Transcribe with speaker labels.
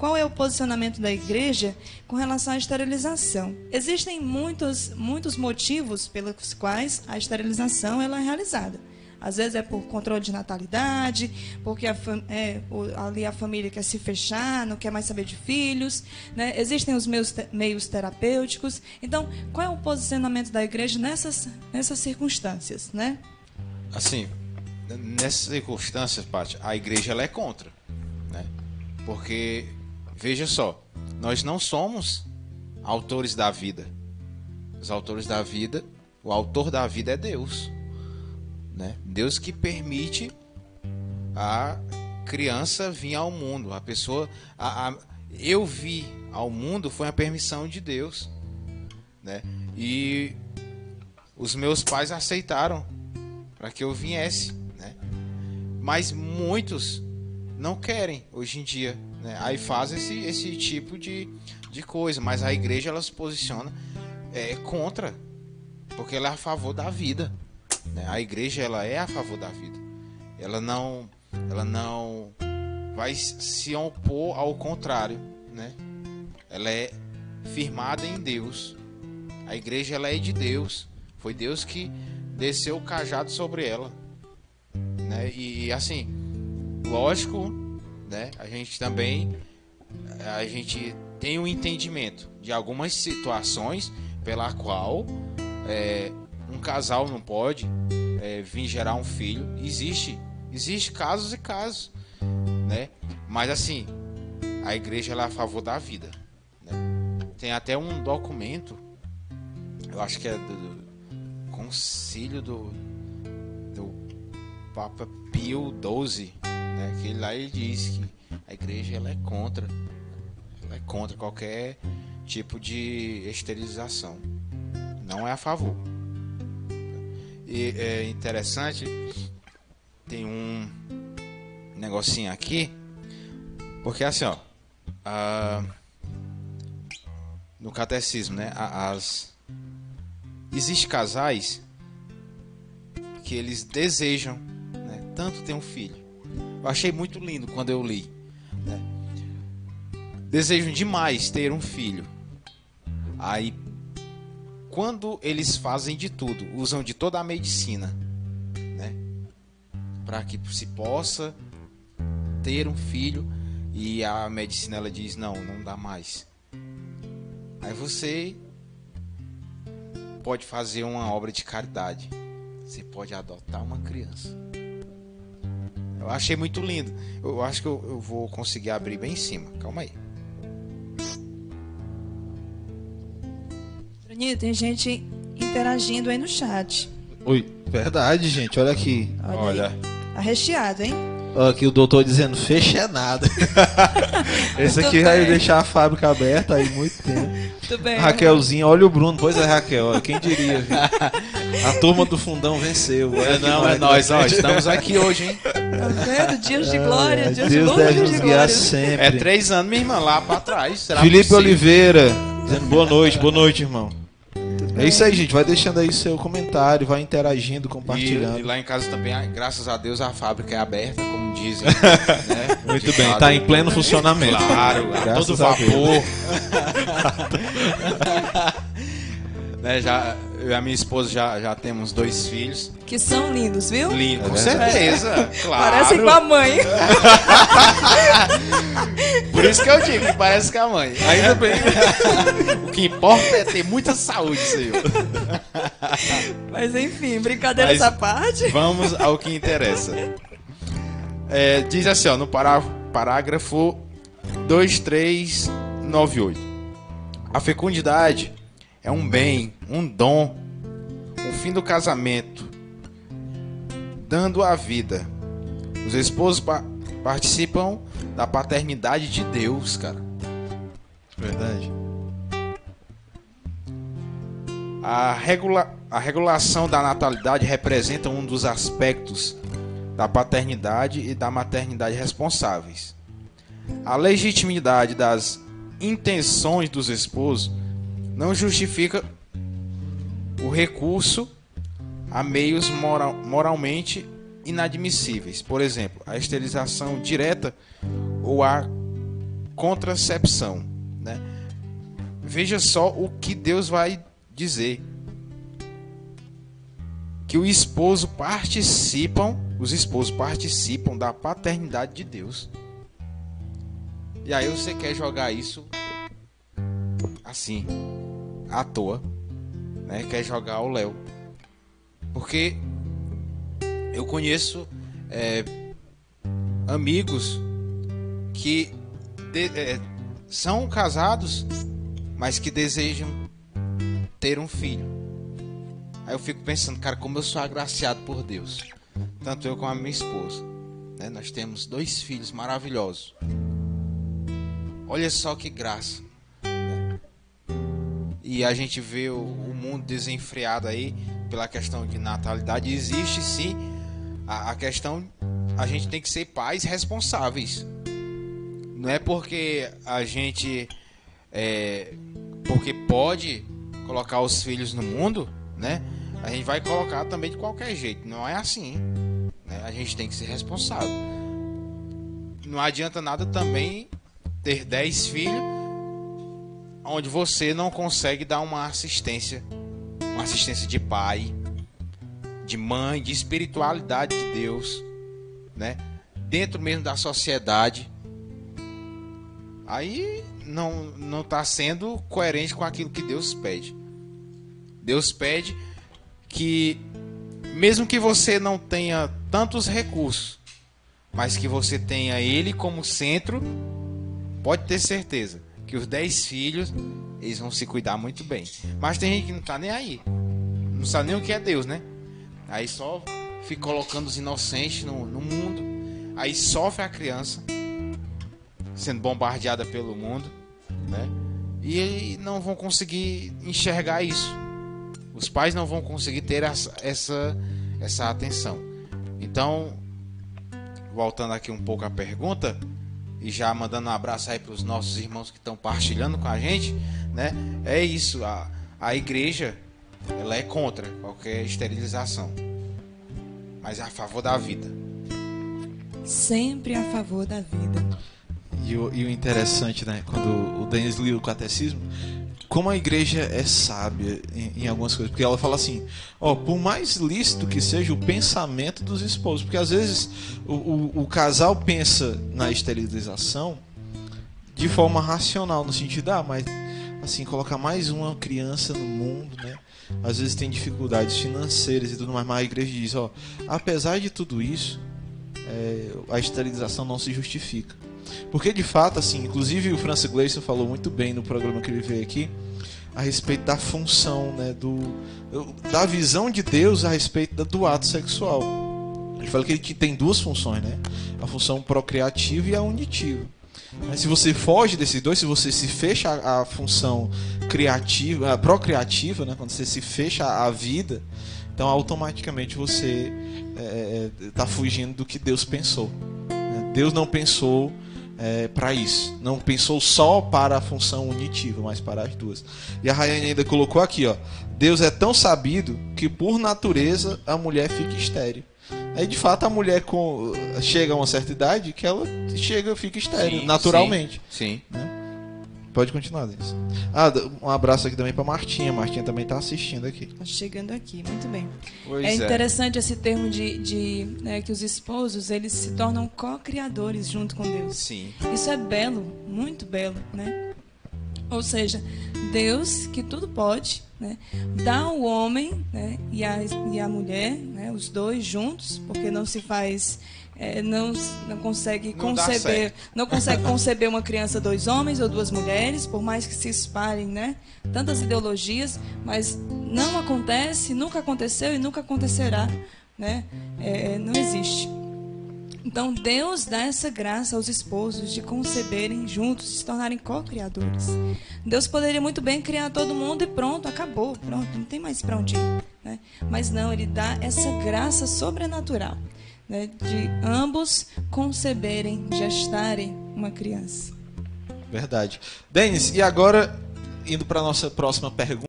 Speaker 1: qual é o posicionamento da igreja com relação à esterilização? Existem muitos motivos pelos quais a esterilização ela é realizada. Às vezes é por controle de natalidade, porque ali a família quer se fechar, não quer mais saber de filhos, né? Existem os meios terapêuticos. Então, qual é o posicionamento da igreja nessas circunstâncias, né?
Speaker 2: Assim, nessas circunstâncias, Paty, a igreja ela é contra, né? Porque, veja só, nós não somos autores da vida. Os autores da vida, o autor da vida é Deus. Né? Deus que permite a criança vir ao mundo. A pessoa, eu vi ao mundo foi a permissão de Deus, né? E os meus pais aceitaram para que eu viesse, né? Mas muitos não querem hoje em dia, né? Aí faz esse tipo de coisa. Mas a igreja ela se posiciona contra, porque ela é a favor da vida. A igreja ela é a favor da vida. Ela não vai se opor ao contrário, né? Ela é firmada em Deus. A igreja ela é de Deus. Foi Deus que desceu o cajado sobre ela, né? E assim, lógico, né? A gente tem um entendimento de algumas situações pela qual um casal não pode vir gerar um filho. Existe casos e casos, né? Mas assim, a igreja ela é a favor da vida, né? Tem até um documento, eu acho que é do concílio do Papa Pio XII, né? Que lá ele diz que a igreja ela é contra qualquer tipo de esterilização, não é a favor. E é interessante, tem um negocinho aqui, porque assim, ó, no catecismo, né, existem casais que eles desejam, né, tanto ter um filho. Eu achei muito lindo quando eu li, né? Desejam demais ter um filho. Aí quando eles fazem de tudo, usam de toda a medicina, né, para que se possa ter um filho, e a medicina ela diz não dá mais. Aí você pode fazer uma obra de caridade. Você pode adotar uma criança. Eu achei muito lindo. Eu acho que eu vou conseguir abrir bem em cima. Calma aí.
Speaker 1: Tem gente interagindo aí no chat.
Speaker 3: Oi, verdade, gente. Olha aqui.
Speaker 2: Olha.
Speaker 1: Tá recheado, hein?
Speaker 3: Aqui o doutor dizendo fecha é nada. Esse aqui vai deixar a fábrica aberta aí muito tempo.
Speaker 1: Muito bem.
Speaker 3: Raquelzinha, olha o Bruno. Pois é, Raquel. Quem diria, viu? A turma do fundão venceu.
Speaker 2: É nós, ó. Estamos aqui hoje, hein?
Speaker 1: Tá vendo? Dias de glória, dias de
Speaker 3: Deus
Speaker 1: longe,
Speaker 3: deve
Speaker 1: dias
Speaker 3: nos
Speaker 1: de
Speaker 3: guiar
Speaker 1: glória.
Speaker 3: sempre.
Speaker 2: É 3 anos, minha irmã, lá pra trás. Será
Speaker 3: Felipe
Speaker 2: possível?
Speaker 3: Oliveira dizendo boa noite, irmão. É isso aí, gente. Vai deixando aí seu comentário, vai interagindo, compartilhando.
Speaker 2: E lá em casa também, graças a Deus, a fábrica é aberta, como dizem. Né?
Speaker 3: Muito bem, tá em pleno funcionamento.
Speaker 2: Claro, a todo vapor. Né, eu e a minha esposa já temos 2 filhos.
Speaker 1: Que são lindos, viu?
Speaker 2: Lindo, com certeza, claro.
Speaker 1: Parecem com a mãe.
Speaker 2: Por isso que eu digo que parece com a mãe. Ainda bem. O que importa é ter muita saúde, senhor.
Speaker 1: Mas enfim, brincadeira essa parte.
Speaker 2: Vamos ao que interessa. Diz assim, ó, no parágrafo 2398. A fecundidade é um bem, um dom, o fim do casamento, dando a vida. Os esposos participam da paternidade de Deus, cara.
Speaker 3: Verdade.
Speaker 2: A regulação da natalidade representa um dos aspectos da paternidade e da maternidade responsáveis. A legitimidade das intenções dos esposos não justifica o recurso a meios moralmente inadmissíveis. Por exemplo, a esterilização direta ou a contracepção, né? Veja só o que Deus vai dizer. Que os esposos participam da paternidade de Deus. E aí você quer jogar isso assim, à toa, né? Quer jogar ao léu. Porque eu conheço amigos que são casados, mas que desejam ter um filho. Aí eu fico pensando, cara, como eu sou agraciado por Deus. Tanto eu como a minha esposa, né? Nós temos 2 filhos maravilhosos. Olha só que graça, né? E a gente vê o mundo desenfreado aí pela questão de natalidade. Existe sim a questão, a gente tem que ser pais responsáveis. Não é porque a gente porque pode colocar os filhos no mundo, né? A gente vai colocar também de qualquer jeito. Não é assim, né? A gente tem que ser responsável. Não adianta nada também ter 10 filhos onde você não consegue dar uma assistência de pai, de mãe, de espiritualidade de Deus, né? Dentro mesmo da sociedade. Aí não está sendo coerente com aquilo que Deus pede. Deus pede que, mesmo que você não tenha tantos recursos, mas que você tenha Ele como centro, pode ter certeza que os 10 filhos, eles vão se cuidar muito bem. Mas tem gente que não está nem aí. Não sabe nem o que é Deus, né? Aí só fica colocando os inocentes no mundo. Aí sofre a criança, sendo bombardeada pelo mundo, né? E não vão conseguir enxergar isso. Os pais não vão conseguir ter essa atenção. Então, voltando aqui um pouco à pergunta, e já mandando um abraço aí para os nossos irmãos que estão partilhando com a gente, né? É isso, a igreja, ela é contra qualquer esterilização, mas é a favor da vida.
Speaker 1: Sempre a favor da vida.
Speaker 3: E o interessante, né, quando o Denis lia o catecismo, como a igreja é sábia em algumas coisas, porque ela fala assim, por mais lícito que seja o pensamento dos esposos, porque às vezes o casal pensa na esterilização de forma racional, no sentido, mas assim, colocar mais uma criança no mundo, né? Às vezes tem dificuldades financeiras e tudo mais, mas a igreja diz, apesar de tudo isso, a esterilização não se justifica. Porque de fato, assim, inclusive o Francis Gleason falou muito bem no programa que ele veio aqui a respeito da função, né, da visão de Deus a respeito do ato sexual. Ele fala que ele tem 2 funções, né? A função procriativa e a unitiva. Mas se você foge desses 2, se você se fecha a função criativa, a procriativa, né, quando você se fecha à vida, então automaticamente você está fugindo do que Deus pensou. Deus não pensou para isso, não pensou só para a função unitiva, mas para as 2. E a Rayane ainda colocou aqui, Deus é tão sabido que por natureza a mulher fica estéril. Aí de fato a mulher chega a uma certa idade que ela fica estéril, sim, naturalmente.
Speaker 2: Sim.
Speaker 3: Né? Pode continuar, Denis. Um abraço aqui também para Martinha. Martinha também está assistindo aqui.
Speaker 1: Está chegando aqui, muito bem.
Speaker 2: Pois
Speaker 1: interessante esse termo né, que os esposos eles se tornam co-criadores junto com Deus.
Speaker 2: Sim.
Speaker 1: Isso é belo, muito belo, né? Ou seja, Deus que tudo pode, né, dá ao homem, né, e a mulher, né, os 2 juntos, porque não se faz não consegue conceber uma criança 2 homens ou 2 mulheres, por mais que se espalhem, né, tantas ideologias, mas não acontece, nunca aconteceu e nunca acontecerá, né? Não existe. Então Deus dá essa graça aos esposos de conceberem juntos, de se tornarem co-criadores. Deus poderia muito bem criar todo mundo e pronto, acabou, pronto, não tem mais para onde ir, né? Mas não, Ele dá essa graça sobrenatural, né, de ambos conceberem, gestarem uma criança.
Speaker 3: Verdade. Denis, e agora, indo para a nossa próxima pergunta.